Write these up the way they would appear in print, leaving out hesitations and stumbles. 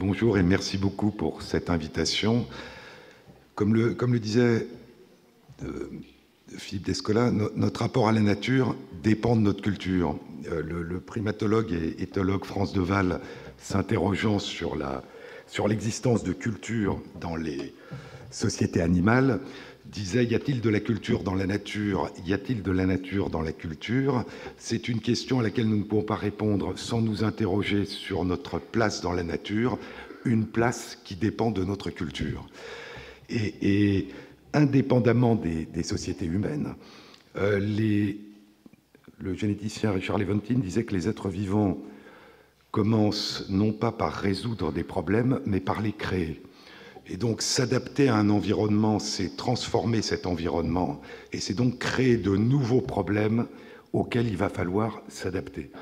Bonjour et merci beaucoup pour cette invitation. Comme le disait Philippe Descola, notre rapport à la nature dépend de notre culture. Le primatologue et éthologue France Deval, s'interrogeant sur l'existence de culture dans les sociétés animales, disait: y a-t-il de la culture dans la nature? Y a-t-il de la nature dans la culture? C'est une question à laquelle nous ne pouvons pas répondre sans nous interroger sur notre place dans la nature, une place qui dépend de notre culture. Et indépendamment des sociétés humaines, le généticien Richard Lewontin disait que les êtres vivants commencent non pas par résoudre des problèmes, mais par les créer. Et donc s'adapter à un environnement, c'est transformer cet environnement, et c'est donc créer de nouveaux problèmes auxquels il va falloir s'adapter.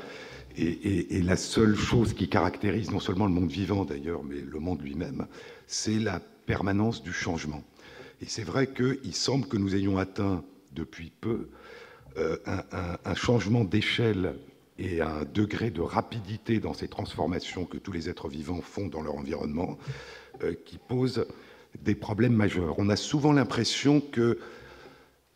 Et la seule chose qui caractérise non seulement le monde vivant d'ailleurs, mais le monde lui-même, c'est la permanence du changement. Et c'est vrai qu'il semble que nous ayons atteint depuis peu un changement d'échelle et un degré de rapidité dans ces transformations que tous les êtres vivants font dans leur environnement, qui pose des problèmes majeurs. On a souvent l'impression que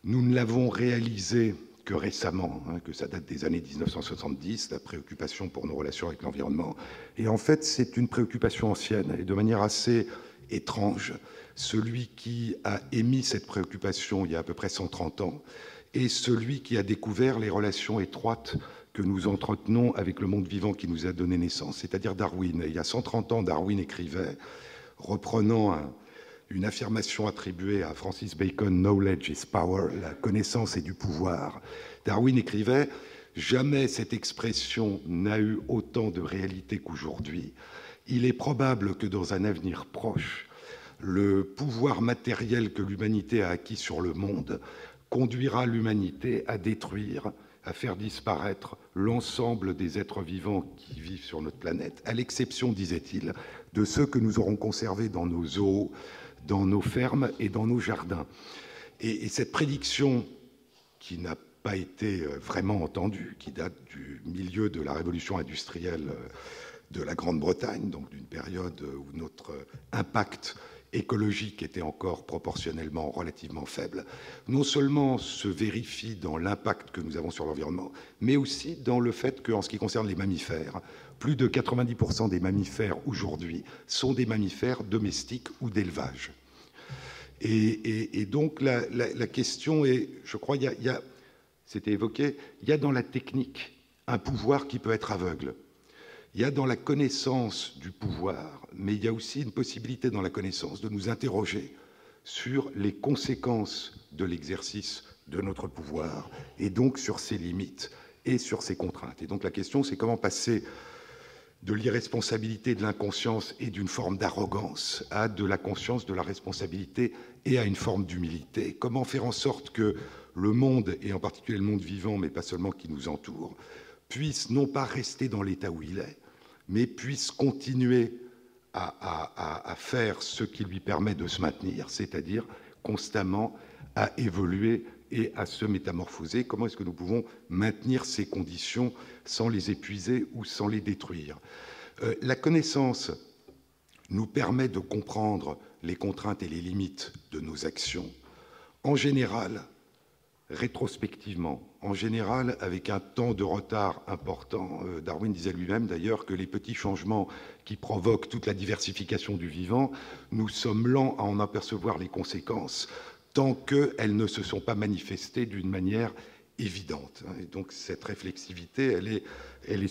nous ne l'avons réalisé que récemment, que ça date des années 1970, la préoccupation pour nos relations avec l'environnement. Et en fait, c'est une préoccupation ancienne, et de manière assez étrange. Celui qui a émis cette préoccupation il y a à peu près 130 ans est celui qui a découvert les relations étroites que nous entretenons avec le monde vivant qui nous a donné naissance, c'est-à-dire Darwin. Et il y a 130 ans, Darwin écrivait, reprenant une affirmation attribuée à Francis Bacon, « Knowledge is power », la connaissance est du pouvoir. Darwin écrivait « Jamais cette expression n'a eu autant de réalité qu'aujourd'hui. Il est probable que dans un avenir proche, le pouvoir matériel que l'humanité a acquis sur le monde conduira l'humanité à détruire, à faire disparaître l'ensemble des êtres vivants qui vivent sur notre planète, à l'exception, disait-il, de ceux que nous aurons conservés dans nos zoos, dans nos fermes et dans nos jardins. » Et cette prédiction, qui n'a pas été vraiment entendue, qui date du milieu de la révolution industrielle de la Grande-Bretagne, donc d'une période où notre impact écologique était encore proportionnellement relativement faible, non seulement se vérifie dans l'impact que nous avons sur l'environnement, mais aussi dans le fait qu'en ce qui concerne les mammifères, plus de 90% des mammifères aujourd'hui sont des mammifères domestiques ou d'élevage. Et donc la question est, je crois, c'était évoqué, il y a dans la technique un pouvoir qui peut être aveugle. Il y a dans la connaissance du pouvoir, mais il y a aussi une possibilité dans la connaissance de nous interroger sur les conséquences de l'exercice de notre pouvoir, et donc sur ses limites et sur ses contraintes. Et donc la question, c'est comment passer de l'irresponsabilité, de l'inconscience et d'une forme d'arrogance à de la conscience, de la responsabilité et à une forme d'humilité. Comment faire en sorte que le monde, et en particulier le monde vivant, mais pas seulement qui nous entoure, puisse non pas rester dans l'état où il est, mais puisse continuer à faire ce qui lui permet de se maintenir, c'est-à-dire constamment à évoluer et à se métamorphoser. Comment est-ce que nous pouvons maintenir ces conditions sans les épuiser ou sans les détruire? La connaissance nous permet de comprendre les contraintes et les limites de nos actions, en général, rétrospectivement, en général avec un temps de retard important. Darwin disait lui-même d'ailleurs que les petits changements qui provoquent toute la diversification du vivant, nous sommes lents à en apercevoir les conséquences tant qu'elles ne se sont pas manifestées d'une manière évidente. Et donc cette réflexivité, elle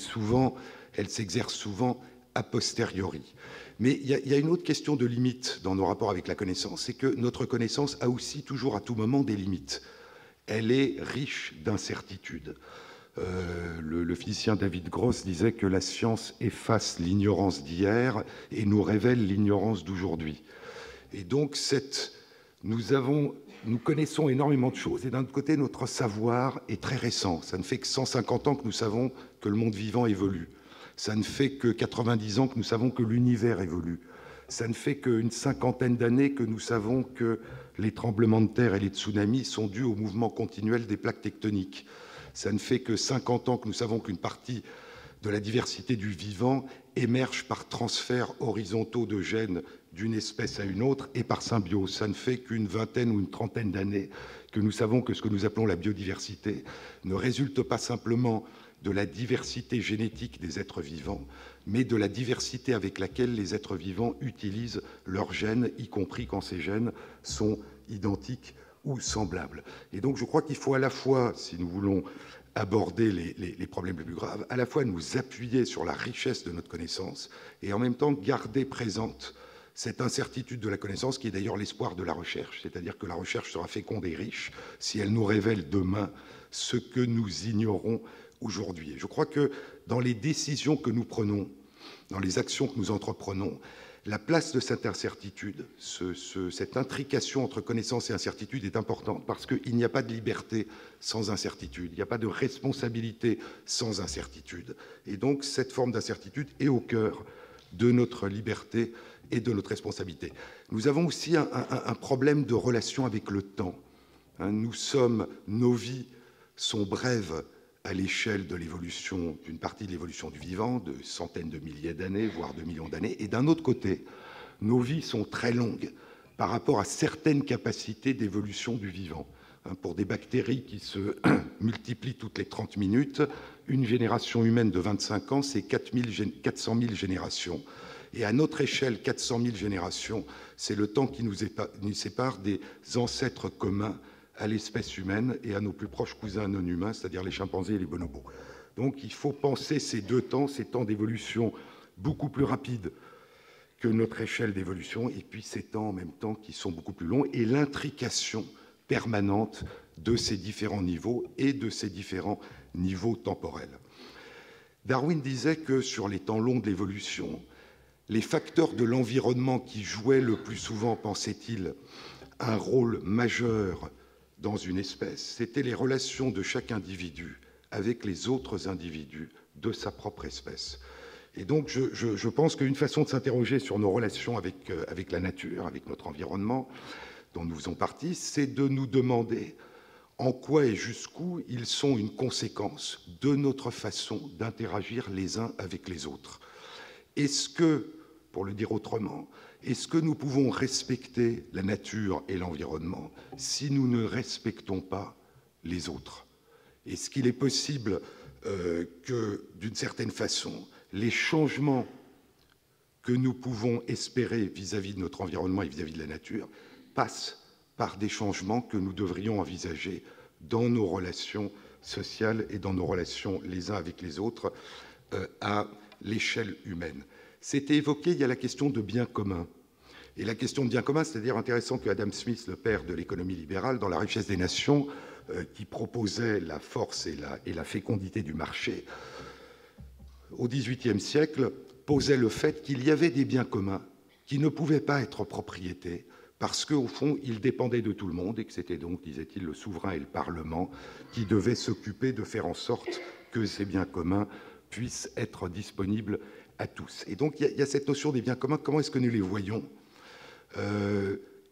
s'exerce souvent a posteriori. Mais il y a une autre question de limite dans nos rapports avec la connaissance, c'est que notre connaissance a aussi toujours à tout moment des limites. Elle est riche d'incertitudes. Le physicien David Gross disait que la science efface l'ignorance d'hier et nous révèle l'ignorance d'aujourd'hui. Et donc nous connaissons énormément de choses. Et d'un autre côté, notre savoir est très récent. Ça ne fait que 150 ans que nous savons que le monde vivant évolue. Ça ne fait que 90 ans que nous savons que l'univers évolue. Ça ne fait qu'une cinquantaine d'années que nous savons que les tremblements de terre et les tsunamis sont dus au mouvement continuel des plaques tectoniques. Ça ne fait que 50 ans que nous savons qu'une partie de la diversité du vivant émergent par transfert horizontaux de gènes d'une espèce à une autre et par symbiose. Ça ne fait qu'une vingtaine ou une trentaine d'années que nous savons que ce que nous appelons la biodiversité ne résulte pas simplement de la diversité génétique des êtres vivants, mais de la diversité avec laquelle les êtres vivants utilisent leurs gènes, y compris quand ces gènes sont identiques ou semblables. Et donc je crois qu'il faut à la fois, si nous voulons aborder les problèmes les plus graves, à la fois nous appuyer sur la richesse de notre connaissance et en même temps garder présente cette incertitude de la connaissance qui est d'ailleurs l'espoir de la recherche, c'est-à-dire que la recherche sera féconde et riche si elle nous révèle demain ce que nous ignorons aujourd'hui. Et je crois que dans les décisions que nous prenons, dans les actions que nous entreprenons, la place de cette incertitude, cette intrication entre connaissance et incertitude est importante parce qu'il n'y a pas de liberté sans incertitude, il n'y a pas de responsabilité sans incertitude. Et donc cette forme d'incertitude est au cœur de notre liberté et de notre responsabilité. Nous avons aussi un problème de relation avec le temps. Nos vies sont brèves à l'échelle de l'évolution, d'une partie de l'évolution du vivant, de centaines de milliers d'années, voire de millions d'années, et d'un autre côté, nos vies sont très longues par rapport à certaines capacités d'évolution du vivant. Pour des bactéries qui se multiplient toutes les 30 minutes, une génération humaine de 25 ans, c'est 400 000 générations. Et à notre échelle, 400 000 générations, c'est le temps qui nous sépare des ancêtres communs à l'espèce humaine et à nos plus proches cousins non humains, c'est-à-dire les chimpanzés et les bonobos. Donc il faut penser ces deux temps, ces temps d'évolution beaucoup plus rapides que notre échelle d'évolution, et puis ces temps en même temps qui sont beaucoup plus longs, et l'intrication permanente de ces différents niveaux et de ces différents niveaux temporels. Darwin disait que sur les temps longs de l'évolution, les facteurs de l'environnement qui jouaient le plus souvent, pensait-il, un rôle majeur dans une espèce, c'était les relations de chaque individu avec les autres individus de sa propre espèce. Et donc je pense qu'une façon de s'interroger sur nos relations avec la nature, avec notre environnement, dont nous faisons partie, c'est de nous demander en quoi et jusqu'où ils sont une conséquence de notre façon d'interagir les uns avec les autres. Est-ce que, pour le dire autrement, est-ce que nous pouvons respecter la nature et l'environnement si nous ne respectons pas les autres? Est-ce qu'il est possible que, d'une certaine façon, les changements que nous pouvons espérer vis-à-vis de notre environnement et vis-à-vis de la nature passent par des changements que nous devrions envisager dans nos relations sociales et dans nos relations les uns avec les autres à l'échelle humaine? C'était évoqué, il y a la question de bien commun. Et la question de bien commun, c'est-à-dire intéressant que Adam Smith, le père de l'économie libérale, dans La richesse des nations, qui proposait la force et la fécondité du marché, au XVIIIe siècle, posait le fait qu'il y avait des biens communs qui ne pouvaient pas être propriétés parce qu'au fond, ils dépendaient de tout le monde et que c'était donc, disait-il, le souverain et le Parlement qui devaient s'occuper de faire en sorte que ces biens communs puissent être disponibles à tous. Et donc, il y a cette notion des biens communs. Comment est-ce que nous les voyons ?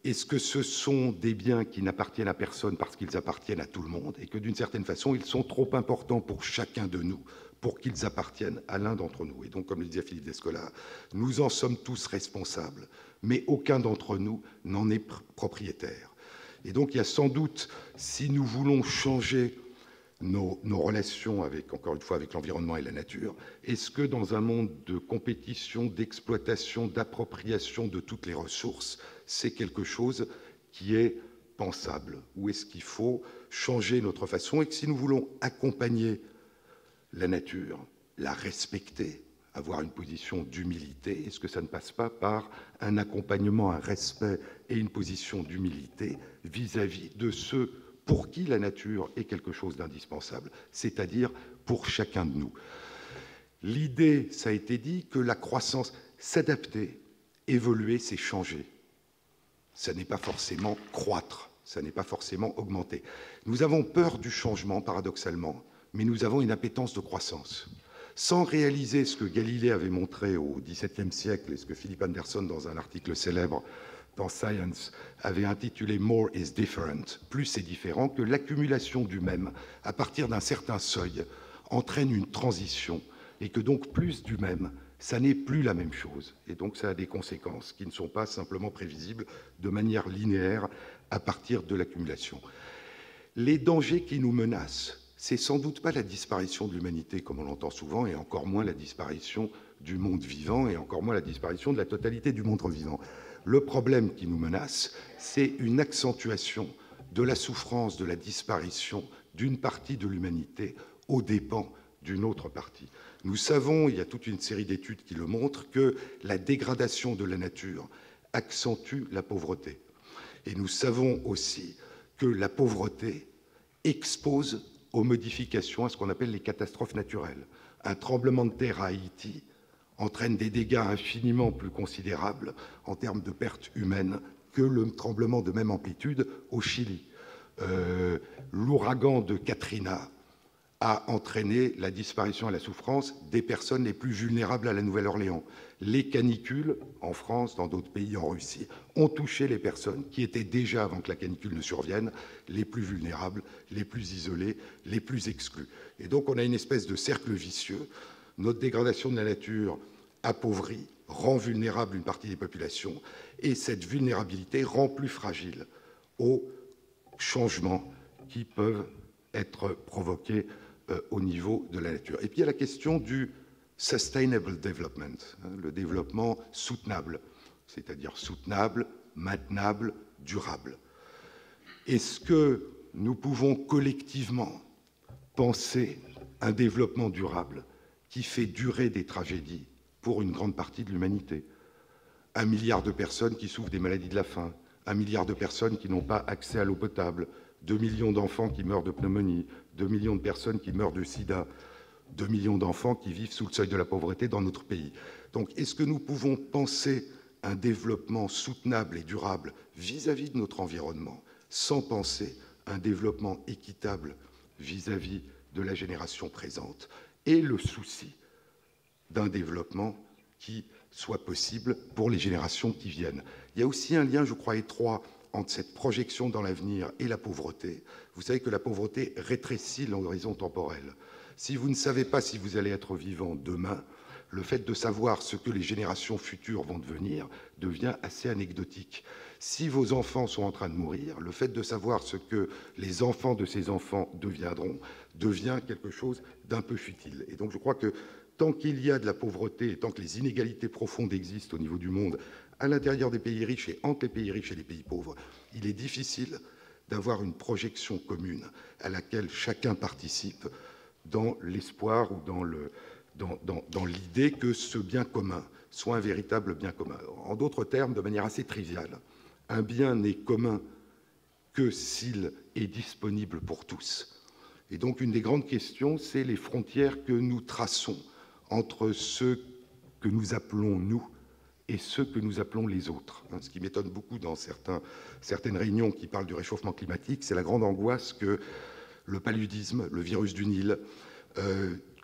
Est-ce que ce sont des biens qui n'appartiennent à personne parce qu'ils appartiennent à tout le monde et que, d'une certaine façon, ils sont trop importants pour chacun de nous pour qu'ils appartiennent à l'un d'entre nous? Et donc, comme le disait Philippe Descola, nous en sommes tous responsables, mais aucun d'entre nous n'en est propriétaire. Et donc, il y a sans doute, si nous voulons changer nos relations avec, encore une fois, avec l'environnement et la nature, est-ce que dans un monde de compétition, d'exploitation, d'appropriation de toutes les ressources, c'est quelque chose qui est pensable? Ou est-ce qu'il faut changer notre façon et que si nous voulons accompagner la nature, la respecter, avoir une position d'humilité, est-ce que ça ne passe pas par un accompagnement, un respect et une position d'humilité vis-à-vis de ceux pour qui la nature est quelque chose d'indispensable, c'est-à-dire pour chacun de nous? L'idée, ça a été dit, que la croissance, s'adapter, évoluer, c'est changer. Ça n'est pas forcément croître, ça n'est pas forcément augmenter. Nous avons peur du changement, paradoxalement, mais nous avons une appétence de croissance. Sans réaliser ce que Galilée avait montré au XVIIe siècle et ce que Philip Anderson, dans un article célèbre dans Science, avait intitulé « More is different », plus c'est différent, que l'accumulation du même, à partir d'un certain seuil, entraîne une transition, et que donc plus du même, ça n'est plus la même chose. Et donc ça a des conséquences qui ne sont pas simplement prévisibles de manière linéaire à partir de l'accumulation. Les dangers qui nous menacent, c'est sans doute pas la disparition de l'humanité, comme on l'entend souvent, et encore moins la disparition du monde vivant, et encore moins la disparition de la totalité du monde vivant. Le problème qui nous menace, c'est une accentuation de la souffrance, de la disparition d'une partie de l'humanité aux dépens d'une autre partie. Nous savons, il y a toute une série d'études qui le montrent, que la dégradation de la nature accentue la pauvreté. Et nous savons aussi que la pauvreté expose aux modifications, à ce qu'on appelle les catastrophes naturelles. Un tremblement de terre à Haïti entraîne des dégâts infiniment plus considérables en termes de pertes humaines que le tremblement de même amplitude au Chili. L'ouragan de Katrina a entraîné la disparition et la souffrance des personnes les plus vulnérables à la Nouvelle-Orléans. Les canicules, en France, dans d'autres pays, en Russie, ont touché les personnes qui étaient déjà, avant que la canicule ne survienne, les plus vulnérables, les plus isolées, les plus exclues. Et donc on a une espèce de cercle vicieux. Notre dégradation de la nature appauvrit, rend vulnérable une partie des populations, et cette vulnérabilité rend plus fragile aux changements qui peuvent être provoqués au niveau de la nature. Et puis il y a la question du sustainable development, le développement soutenable, c'est-à-dire soutenable, maintenable, durable. Est-ce que nous pouvons collectivement penser un développement durable qui fait durer des tragédies pour une grande partie de l'humanité? 1 milliard de personnes qui souffrent des maladies de la faim, 1 milliard de personnes qui n'ont pas accès à l'eau potable, 2 millions d'enfants qui meurent de pneumonie, 2 millions de personnes qui meurent de sida, 2 millions d'enfants qui vivent sous le seuil de la pauvreté dans notre pays. Donc, est-ce que nous pouvons penser un développement soutenable et durable vis-à-vis de notre environnement sans penser un développement équitable vis-à-vis de la génération présente et le souci d'un développement qui soit possible pour les générations qui viennent? Il y a aussi un lien, je crois, étroit entre cette projection dans l'avenir et la pauvreté. Vous savez que la pauvreté rétrécit l'horizon temporel. Si vous ne savez pas si vous allez être vivant demain, le fait de savoir ce que les générations futures vont devenir devient assez anecdotique. Si vos enfants sont en train de mourir, le fait de savoir ce que les enfants de ces enfants deviendront devient quelque chose d'un peu futile. Et donc je crois que tant qu'il y a de la pauvreté et tant que les inégalités profondes existent au niveau du monde, à l'intérieur des pays riches et entre les pays riches et les pays pauvres, il est difficile d'avoir une projection commune à laquelle chacun participe dans l'espoir ou dans l'idée que ce bien commun soit un véritable bien commun. En d'autres termes, de manière assez triviale, un bien n'est commun que s'il est disponible pour tous. Et donc une des grandes questions, c'est les frontières que nous traçons entre ceux que nous appelons nous et ceux que nous appelons les autres. Ce qui m'étonne beaucoup dans certaines réunions qui parlent du réchauffement climatique, c'est la grande angoisse que le paludisme, le virus du Nil,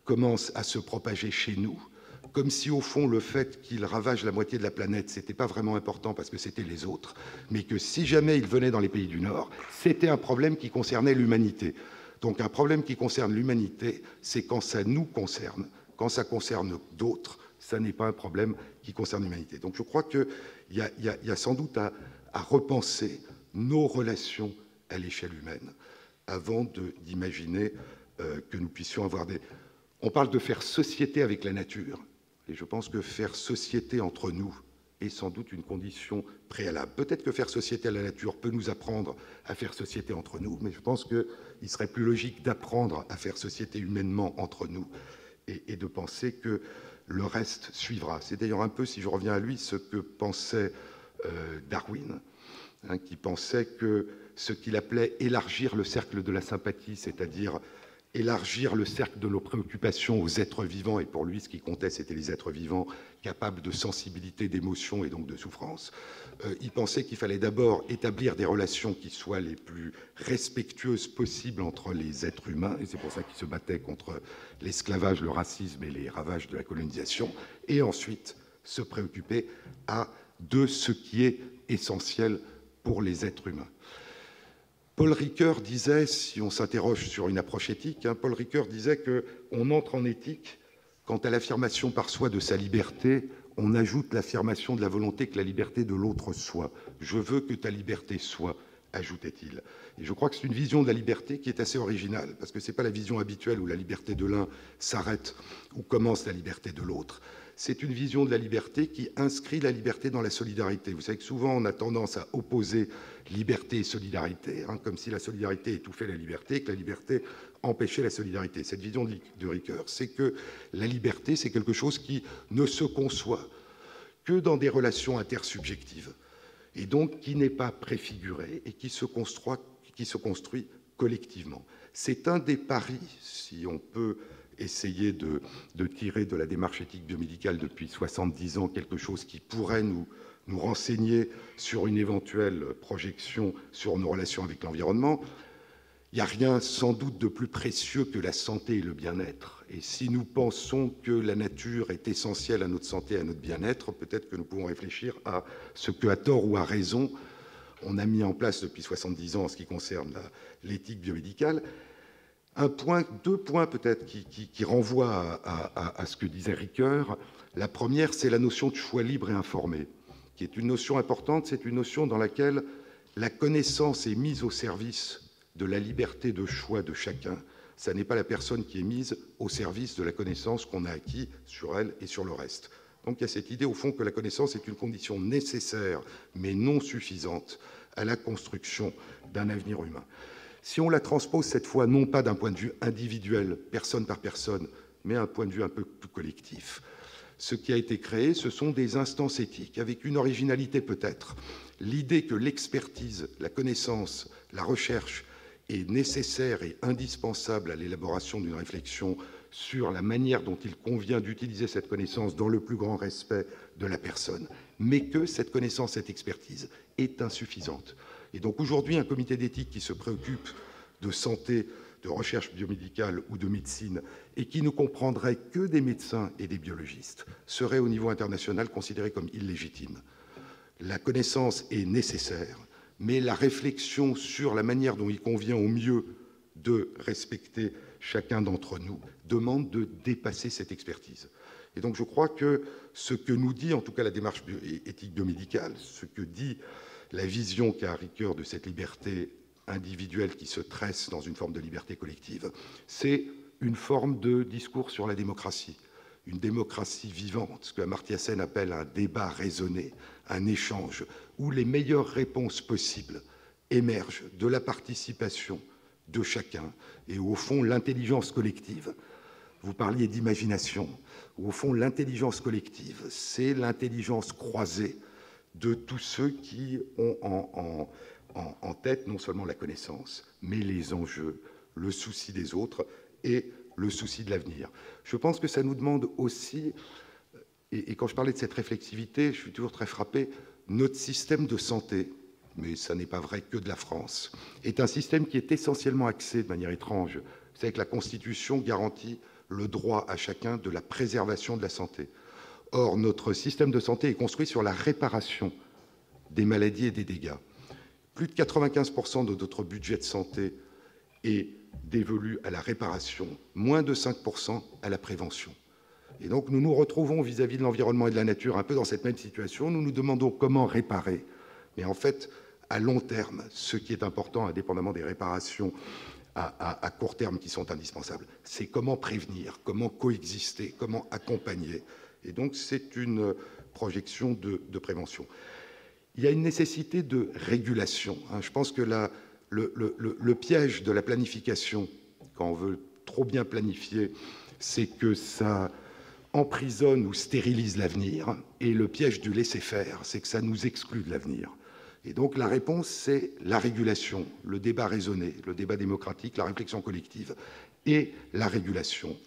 commence à se propager chez nous, comme si au fond le fait qu'il ravage la moitié de la planète, c'était pas vraiment important parce que c'était les autres, mais que si jamais il venait dans les pays du Nord, c'était un problème qui concernait l'humanité. Donc un problème qui concerne l'humanité, c'est quand ça nous concerne. Quand ça concerne d'autres, ça n'est pas un problème qui concerne l'humanité. Donc je crois qu'il y a sans doute à repenser nos relations à l'échelle humaine avant d'imaginer que nous puissions avoir des... On parle de faire société avec la nature, et je pense que faire société entre nous est sans doute une condition préalable. Peut-être que faire société à la nature peut nous apprendre à faire société entre nous, mais je pense qu'il serait plus logique d'apprendre à faire société humainement entre nous et de penser que le reste suivra. C'est d'ailleurs un peu, si je reviens à lui, ce que pensait Darwin, qui pensait que ce qu'il appelait élargir le cercle de la sympathie, c'est-à-dire élargir le cercle de nos préoccupations aux êtres vivants, et pour lui, ce qui comptait, c'était les êtres vivants capables de sensibilité, d'émotion et donc de souffrance. Il pensait qu'il fallait d'abord établir des relations qui soient les plus respectueuses possibles entre les êtres humains, et c'est pour ça qu'il se battait contre l'esclavage, le racisme et les ravages de la colonisation, et ensuite se préoccuper de ce qui est essentiel pour les êtres humains. Paul Ricoeur disait, si on s'interroge sur une approche éthique, Paul Ricoeur disait qu'on entre en éthique quant à l'affirmation par soi de sa liberté, on ajoute l'affirmation de la volonté que la liberté de l'autre soit. « Je veux que ta liberté soit », ajoutait-il. Et je crois que c'est une vision de la liberté qui est assez originale, parce que ce n'est pas la vision habituelle où la liberté de l'un s'arrête, où commence la liberté de l'autre. C'est une vision de la liberté qui inscrit la liberté dans la solidarité. Vous savez que souvent, on a tendance à opposer liberté et solidarité, comme si la solidarité étouffait la liberté et que la liberté empêchait la solidarité. Cette vision de Ricoeur, c'est que la liberté, c'est quelque chose qui ne se conçoit que dans des relations intersubjectives, et donc qui n'est pas préfiguré et qui se construit collectivement. C'est un des paris, si on peut essayer de tirer de la démarche éthique biomédicale depuis 70 ans quelque chose qui pourrait nous renseigner sur une éventuelle projection sur nos relations avec l'environnement. Il n'y a rien sans doute de plus précieux que la santé et le bien-être. Et si nous pensons que la nature est essentielle à notre santé et à notre bien-être, peut-être que nous pouvons réfléchir à ce que, à tort ou à raison, on a mis en place depuis 70 ans en ce qui concerne l'éthique biomédicale. Deux points peut-être qui renvoient à ce que disait Ricoeur. La première, c'est la notion de choix libre et informé, qui est une notion importante. C'est une notion dans laquelle la connaissance est mise au service de la liberté de choix de chacun. Ça n'est pas la personne qui est mise au service de la connaissance qu'on a acquis sur elle et sur le reste. Donc il y a cette idée, au fond, que la connaissance est une condition nécessaire, mais non suffisante, à la construction d'un avenir humain. Si on la transpose cette fois, non pas d'un point de vue individuel, personne par personne, mais un point de vue un peu plus collectif, ce qui a été créé, ce sont des instances éthiques, avec une originalité peut-être. L'idée que l'expertise, la connaissance, la recherche est nécessaire et indispensable à l'élaboration d'une réflexion sur la manière dont il convient d'utiliser cette connaissance dans le plus grand respect de la personne, mais que cette connaissance, cette expertise est insuffisante. Et donc aujourd'hui, un comité d'éthique qui se préoccupe de santé, de recherche biomédicale ou de médecine, et qui ne comprendrait que des médecins et des biologistes, serait au niveau international considéré comme illégitime. La connaissance est nécessaire, mais la réflexion sur la manière dont il convient au mieux de respecter chacun d'entre nous demande de dépasser cette expertise. Et donc je crois que ce que nous dit, en tout cas la démarche éthique biomédicale, ce que dit la vision qu'a Ricoeur de cette liberté individuelle qui se tresse dans une forme de liberté collective, c'est une forme de discours sur la démocratie, une démocratie vivante, ce que Amartya Sen appelle un débat raisonné, un échange, où les meilleures réponses possibles émergent de la participation de chacun, et au fond, l'intelligence collective. Vous parliez d'imagination. Au fond, l'intelligence collective, c'est l'intelligence croisée de tous ceux qui ont en tête non seulement la connaissance, mais les enjeux, le souci des autres et le souci de l'avenir. Je pense que ça nous demande aussi, et quand je parlais de cette réflexivité, je suis toujours très frappé, notre système de santé, mais ça n'est pas vrai que de la France, est un système qui est essentiellement axé de manière étrange. Vous savez que la Constitution garantit le droit à chacun de la préservation de la santé. Or, notre système de santé est construit sur la réparation des maladies et des dégâts. Plus de 95% de notre budget de santé est dévolu à la réparation, moins de 5% à la prévention. Et donc, nous nous retrouvons vis-à-vis de l'environnement et de la nature un peu dans cette même situation. Nous nous demandons comment réparer. Mais en fait, à long terme, ce qui est important, indépendamment des réparations à court terme qui sont indispensables, c'est comment prévenir, comment coexister, comment accompagner. Et donc, c'est une projection de prévention. Il y a une nécessité de régulation. Je pense que le piège de la planification, quand on veut trop bien planifier, c'est que ça emprisonne ou stérilise l'avenir. Et le piège du laisser-faire, c'est que ça nous exclut de l'avenir. Et donc la réponse, c'est la régulation, le débat raisonné, le débat démocratique, la réflexion collective et la régulation.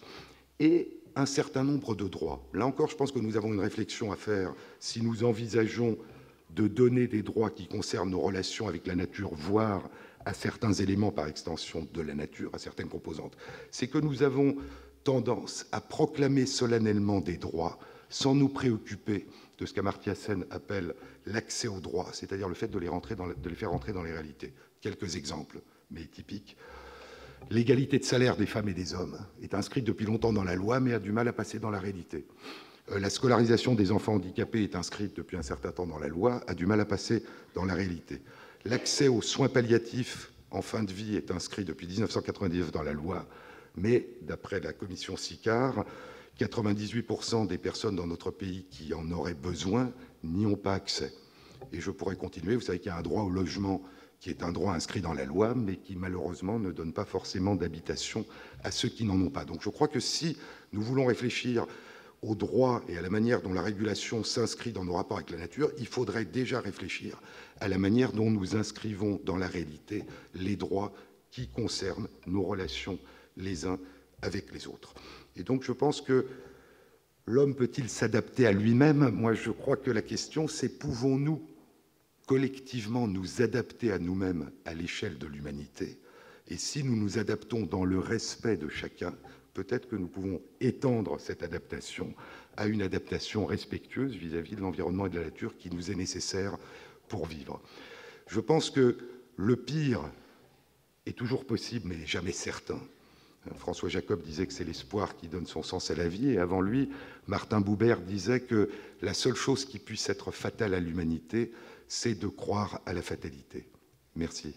Et un certain nombre de droits. Là encore, je pense que nous avons une réflexion à faire si nous envisageons de donner des droits qui concernent nos relations avec la nature, voire à certains éléments par extension de la nature, à certaines composantes. C'est que nous avons tendance à proclamer solennellement des droits sans nous préoccuper de ce qu'Amartya Sen appelle l'accès aux droits, c'est-à-dire le fait de les faire rentrer dans les réalités. Quelques exemples, mais typiques. L'égalité de salaire des femmes et des hommes est inscrite depuis longtemps dans la loi, mais a du mal à passer dans la réalité. La scolarisation des enfants handicapés est inscrite depuis un certain temps dans la loi, a du mal à passer dans la réalité. L'accès aux soins palliatifs en fin de vie est inscrit depuis 1999 dans la loi, mais d'après la commission Sicard, 98% des personnes dans notre pays qui en auraient besoin n'y ont pas accès. Et je pourrais continuer. Vous savez qu'il y a un droit au logement qui est un droit inscrit dans la loi, mais qui malheureusement ne donne pas forcément d'habitation à ceux qui n'en ont pas. Donc je crois que si nous voulons réfléchir au droit et à la manière dont la régulation s'inscrit dans nos rapports avec la nature, il faudrait déjà réfléchir à la manière dont nous inscrivons dans la réalité les droits qui concernent nos relations les uns avec les autres. Et donc je pense que l'homme peut-il s'adapter à lui-même? Moi je crois que la question c'est pouvons-nous collectivement nous adapter à nous-mêmes à l'échelle de l'humanité? Et si nous nous adaptons dans le respect de chacun, peut-être que nous pouvons étendre cette adaptation à une adaptation respectueuse vis-à-vis de l'environnement et de la nature qui nous est nécessaire pour vivre. Je pense que le pire est toujours possible, mais jamais certain. François Jacob disait que c'est l'espoir qui donne son sens à la vie, et avant lui, Martin Buber disait que la seule chose qui puisse être fatale à l'humanité, c'est de croire à la fatalité. Merci.